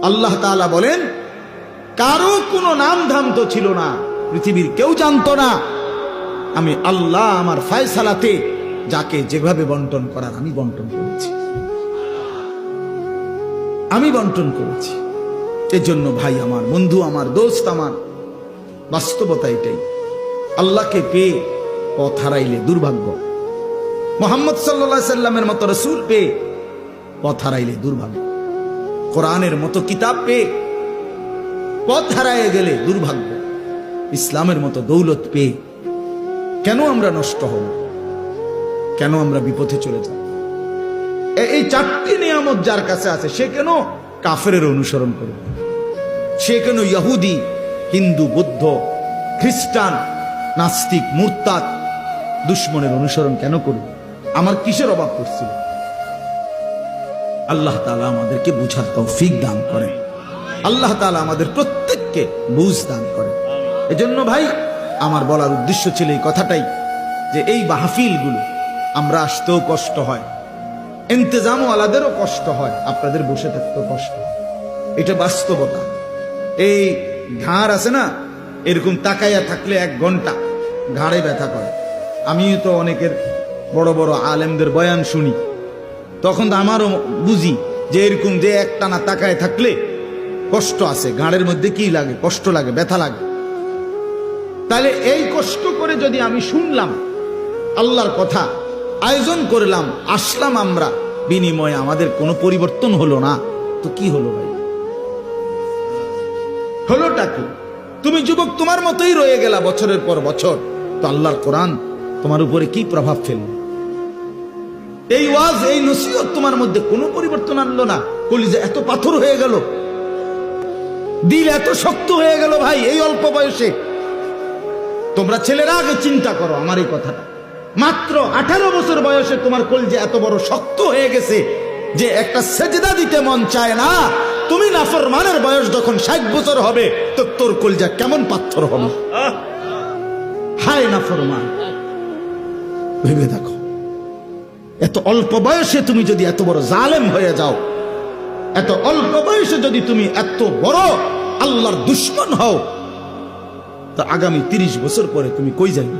আল্লাহ তাআলা বলেন, কারো কোনো নাম ধাম তো ছিল না, পৃথিবীর কেউ জানতো না। আমি আল্লাহ আমার ফয়সালাতে যাকে যেভাবে বন্টন করার আমি বন্টন করেছি, আমি বন্টন করেছি। এজন্য ভাই আমার, বন্ধু আমার, দোস্ত আমার, বাস্তবতা এটাই। আল্লাহকে পেয়ে পথ হারাইলে দুর্ভাগ্য। মুহাম্মদ সাল্লাল্লাহু আলাইহি সাল্লামের মতো রাসূল পেয়ে পথ হারাইলে দুর্ভাগ্য। কোরআনের মতো কিতাব পেয়ে পথ হারাইয়ে গেলে দুর্ভাগ্য। ইসলামের মতো দৌলত পেয়ে কেন আমরা নষ্ট হব? কেন আমরা বিপথে চলে যাব? এই চারটি নিয়ামত যার কাছে আছে, সে কেন কাফেরের অনুসরণ করবে? সে কেন ইহুদি, হিন্দু, বৌদ্ধ, খ্রিস্টান, নাস্তিক, মুরতাদ, দুশ্মনের অনুসরণ কেন করবে? আমার কিসের অভাব পড়ছিল? আল্লাহ তাআলা আমাদেরকে বুঝার তৌফিক দান করেন। আল্লাহ তাআলা আমাদের প্রত্যেককে বুঝ দান করেন। এজন্য ভাই, আমার বলার উদ্দেশ্য ছিল এই কথাটাই, যে এই মাহফিলগুলো আমরা আসতেও কষ্ট হয়, ইন্তজাম ওয়ালাদেরও কষ্ট হয়, আপনাদের বসে থাকতেও কষ্ট হয়। এটা বাস্তবতা। এই ঘাড় আছে না, এরকম তাকাইয়া থাকলে 1 ঘন্টা ঘাড়ে ব্যথা করে। আমিও তো অনেকের বড় বড় আলেমদের বয়ান শুনি, তখন তো আমারও বুঝি যে এরকম যে একটানা তাকায় থাকলে কষ্ট আছে, ঘাড়ের মধ্যে কি লাগে, কষ্ট লাগে, ব্যথা লাগে। তাহলে এই কষ্ট করে যদি আমি শুনলাম আল্লাহর কথা, আয়োজন করলাম, আসলাম আমরা, বিনিময়ে আমাদের কোনো পরিবর্তন হলো না, তো কি হলো ভাই? হলোটা কি? তুমি যুবক তোমার মতোই রয়ে গেলা বছরের পর বছর, তো আল্লাহর কোরআন তোমার উপরে কি প্রভাব ফেললো? এই ওয়াজ, এই নসিহত তোমার মধ্যে কোনো পরিবর্তন আনলো না। কলিজা এত পাথর হয়ে গেল, দিল এত শক্ত হয়ে গেল ভাই এই অল্প বয়সে। তোমরা ছেলেরা আগে চিন্তা করো আমার এই কথাটা। মাত্র 18 বছর বয়সে তোমার কলিজা এত বড় শক্ত হয়ে গেছে যে একটা সেজদা দিতে মন চায় না। তুমি নাফরমানের বয়স যখন 60 বছর হবে, তো তোর কলিজা কেমন পাথর হবে? হায় নাফরমান, ভেবে দেখো। এত অল্প বয়সে তুমি যদি এত বড় জালেম হয়ে যাও, এত অল্প বয়সে যদি তুমি এত বড় আল্লাহর দুশমন হও, তো আগামী 30 বছর পরে তুমি কই যাইবে?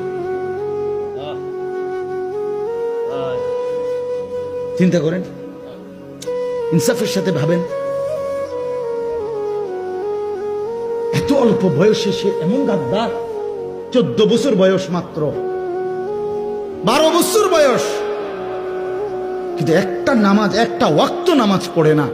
চিন্তা করেন, ইনসাফের সাথে ভাবেন। এত অল্প বয়সে সে এমন গাদ্দার। 14 বছর বয়স, মাত্র 12 বছর বয়স, কিন্তু একটা নামাজ, একটা ওয়াক্ত নামাজ পড়ে না।